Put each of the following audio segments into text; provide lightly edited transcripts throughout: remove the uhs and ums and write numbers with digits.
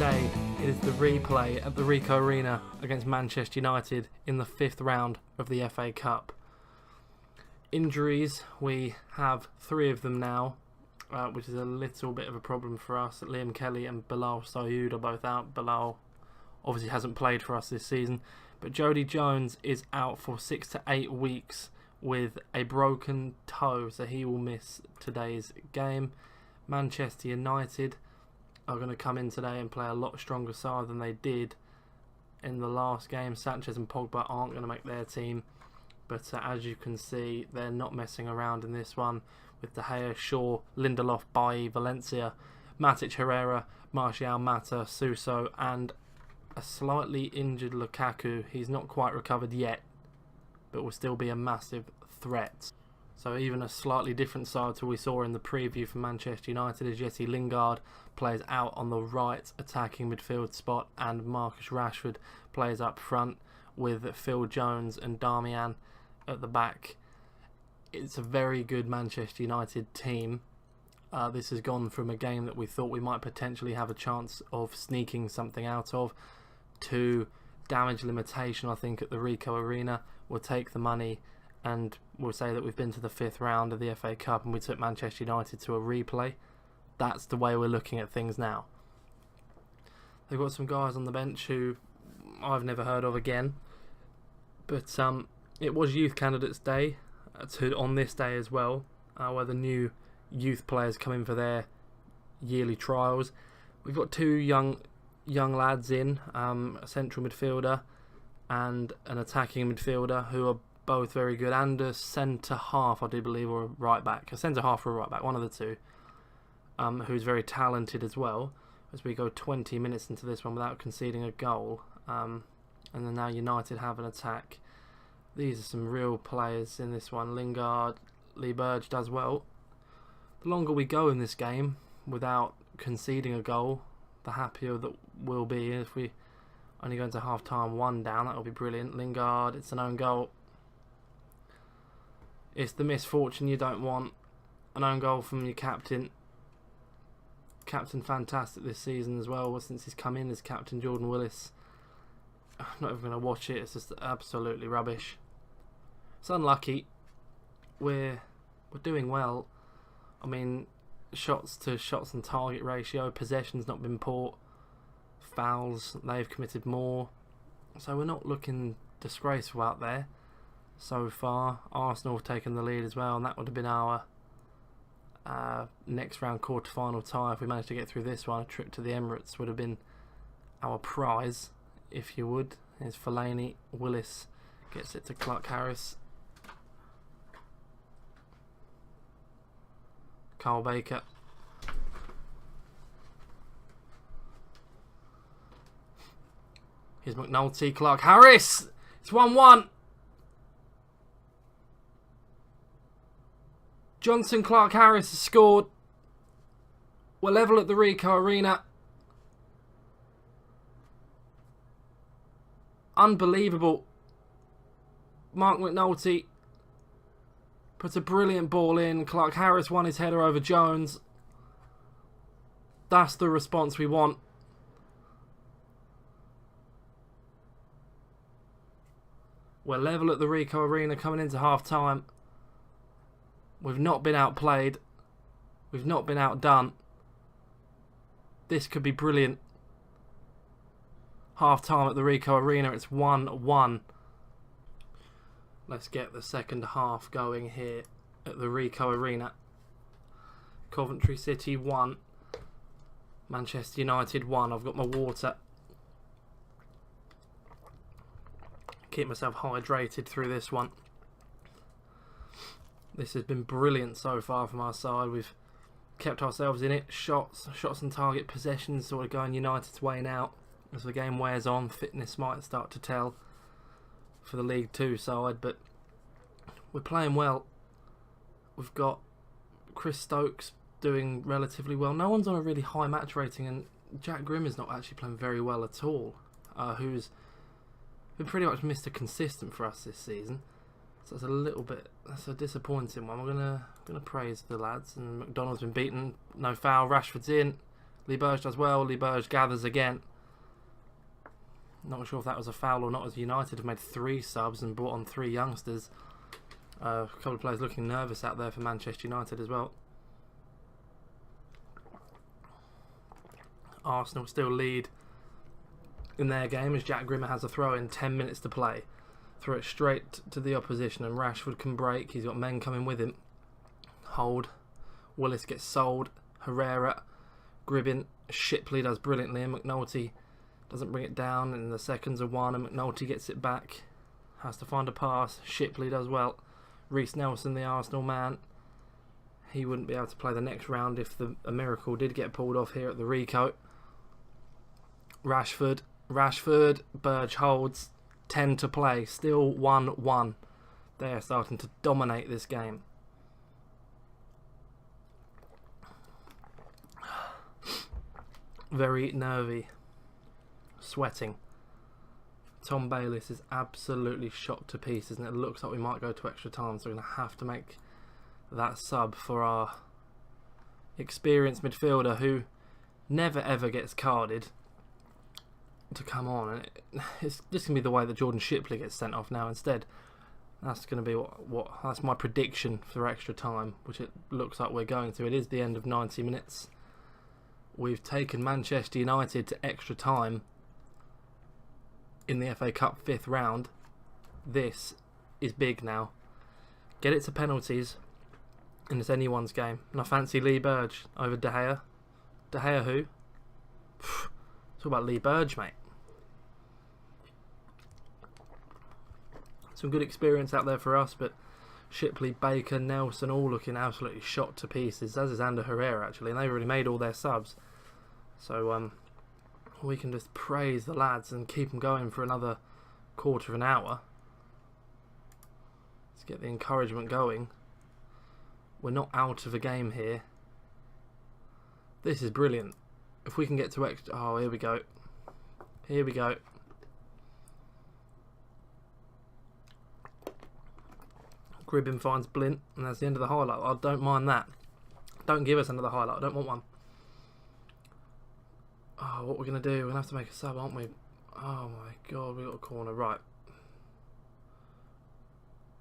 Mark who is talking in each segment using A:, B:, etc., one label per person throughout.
A: today. It is the replay at the Ricoh Arena against Manchester United in the 5th round of the FA Cup. Injuries, we have 3 of them now, which is a little bit of a problem for us. Liam Kelly and Bilal Sayoud are both out. Bilal obviously hasn't played for us this season, but Jody Jones is out for 6 to 8 weeks with a broken toe, so he will miss today's game. Manchester United are going to come in today and play a lot stronger side than they did in the last game. Sanchez and Pogba aren't going to make their team, but as you can see, they're not messing around in this one with De Gea, Shaw, Lindelof, Bailly, Valencia, Matic, Herrera, Martial, Mata, Suso, and a slightly injured Lukaku. He's not quite recovered yet, but will still be a massive threat. So even a slightly different side to what we saw in the preview for Manchester United, as Jesse Lingard plays out on the right attacking midfield spot and Marcus Rashford plays up front with Phil Jones and Darmian at the back. It's a very good Manchester United team. This has gone from a game that we thought we might potentially have a chance of sneaking something out of to damage limitation, I think, at the Ricoh Arena. We'll take the money and we'll say that we've been to the 5th round of the FA Cup and we took Manchester United to a replay. That's the way we're looking at things now. They've got some guys on the bench who I've never heard of again, but it was Youth Candidates Day on this day as well, where the new youth players come in for their yearly trials. We've got 2 young lads in, a central midfielder and an attacking midfielder who are both very good, and a centre half, I do believe, or a right back, a centre half or a right back, one of the two, who's very talented as well. As we go 20 minutes into this one without conceding a goal, and then now United have an attack. These are some real players in this one. Lingard, Lee Burge does well. The longer we go in this game without conceding a goal, the happier that we'll be. If we only go into half time 1 down, that'll be brilliant. Lingard, it's an own goal. It's the misfortune you don't want. An own goal from your captain. Captain fantastic this season as well, since he's come in as captain, Jordan Willis. I'm not even going to watch it, it's just absolutely rubbish. It's unlucky. We're doing well. I mean, shots and target ratio, possession's not been poor. Fouls, they've committed more. So we're not looking disgraceful out there so far. Arsenal have taken the lead as well, and that would have been our next round quarter-final tie if we managed to get through this one. A trip to the Emirates would have been our prize, if you would. Here's Fellaini. Willis gets it to Clark Harris. Carl Baker. Here's McNulty. Clark Harris. It's 1-1. Johnson Clark Harris has scored. We're level at the Ricoh Arena. Unbelievable. Mark McNulty puts a brilliant ball in. Clark Harris won his header over Jones. That's the response we want. We're level at the Ricoh Arena coming into half time. We've not been outplayed. We've not been outdone. This could be brilliant. Half time at the Ricoh Arena, it's 1-1. Let's get the second half going here at the Ricoh Arena. Coventry City 1. Manchester United 1. I've got my water. Keep myself hydrated through this one. This has been brilliant so far from our side. We've kept ourselves in it. Shots and target possessions sort of going United's way now. As the game wears on, fitness might start to tell for the League 2 side, but we're playing well. We've got Chris Stokes doing relatively well. No one's on a really high match rating, and Jack Grimm is not actually playing very well at all, who's been pretty much Mr. Consistent for us this season. So that's a disappointing one. We're gonna praise the lads. And McDonald's been beaten. No foul. Rashford's in. Lee Burge does well. Lee Burge gathers again. Not sure if that was a foul or not, as United have made 3 subs and brought on 3 youngsters. A couple of players looking nervous out there for Manchester United as well. Arsenal still lead in their game as Jack Grimmer has a throw in, 10 minutes to play. Throw it straight to the opposition and Rashford can break. He's got men coming with him. Hold. Willis gets sold. Herrera. Gribbin. Shipley does brilliantly and McNulty doesn't bring it down and the seconds are 1 and McNulty gets it back. Has to find a pass. Shipley does well. Reece Nelson, the Arsenal man. He wouldn't be able to play the next round if a miracle did get pulled off here at the Rico. Rashford. Burge holds. 10 to play. Still 1-1. They are starting to dominate this game. Very nervy. Sweating. Tom Bayliss is absolutely shot to pieces and it looks like we might go to extra time, so we're going to have to make that sub for our experienced midfielder who never ever gets carded to come on. And it's just going to be the way that Jordan Shipley gets sent off now instead. That's going to be what that's my prediction for extra time, which it looks like we're going to. It is the end of 90 minutes. We've taken Manchester United to extra time in the FA Cup 5th round. This is big now. Get it to penalties and it's anyone's game. And I fancy Lee Burge over De Gea. De Gea who? It's all about Lee Burge, mate. Some good experience out there for us, but Shipley, Baker, Nelson all looking absolutely shot to pieces, as is Ander Herrera actually, and they've already made all their subs. So we can just praise the lads and keep them going for another quarter of an hour. Let's get the encouragement going. We're not out of a game here. This is brilliant. If we can get to extra... Oh, here we go. Here we go. Gribbin finds Blint, and that's the end of the highlight. I don't mind that. Don't give us another highlight. I don't want one. Oh, what we're going to do? We're going to have to make a sub, aren't we? Oh my god, we got a corner. Right.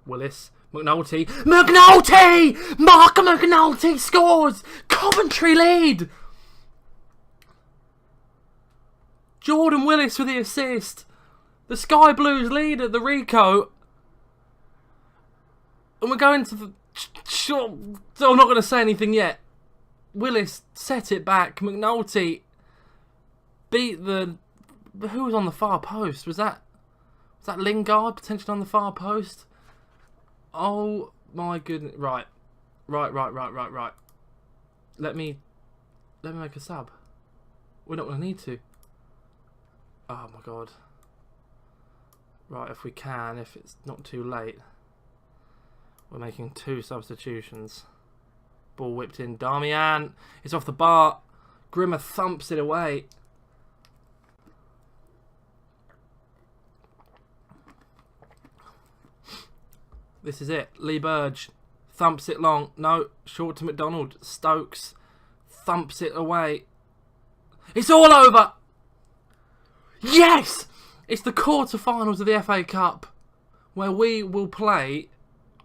A: Willis. McNulty. McNulty! Mark McNulty scores! Coventry lead! Jordan Willis for the assist. The Sky Blues lead at the Rico. And we're going to the... I'm not going to say anything yet. Willis set it back. McNulty beat the... Who was on the far post? Was that Lingard potentially on the far post? Oh my goodness. Right. Let me make a sub. We're not going to need to. Oh my god. Right, if we can, if it's not too late. We're making 2 substitutions. Ball whipped in. Darmian. It's off the bar. Grimmer thumps it away. This is it. Lee Burge thumps it long. No. Short to McDonald. Stokes thumps it away. It's all over. Yes! It's the quarter-finals of the FA Cup where we will play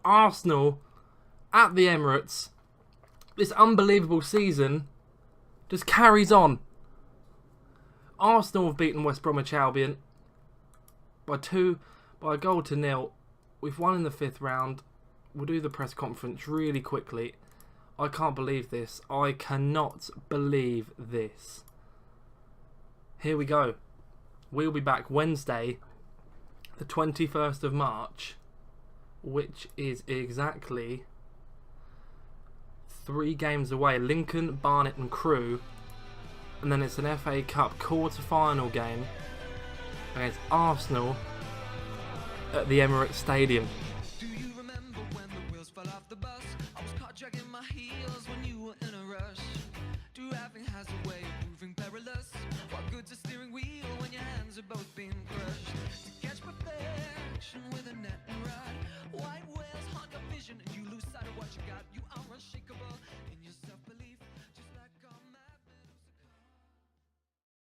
A: Arsenal at the Emirates. This unbelievable season just carries on. Arsenal have beaten West Bromwich Albion by a goal to 0. We've won in the 5th round. We'll do the press conference really quickly. I can't believe this. I cannot believe this. Here we go. We'll be back Wednesday, the 21st of March, which is exactly 3 games away. Lincoln, Barnet and Crewe. And then it's an FA Cup quarter-final game against Arsenal at the Emirates Stadium.
B: Do you remember when the wheels fell off the bus? I was caught dragging my heels when you were in a rush. Driving has a way of proving perilous. What good's a steering wheel when your hands are both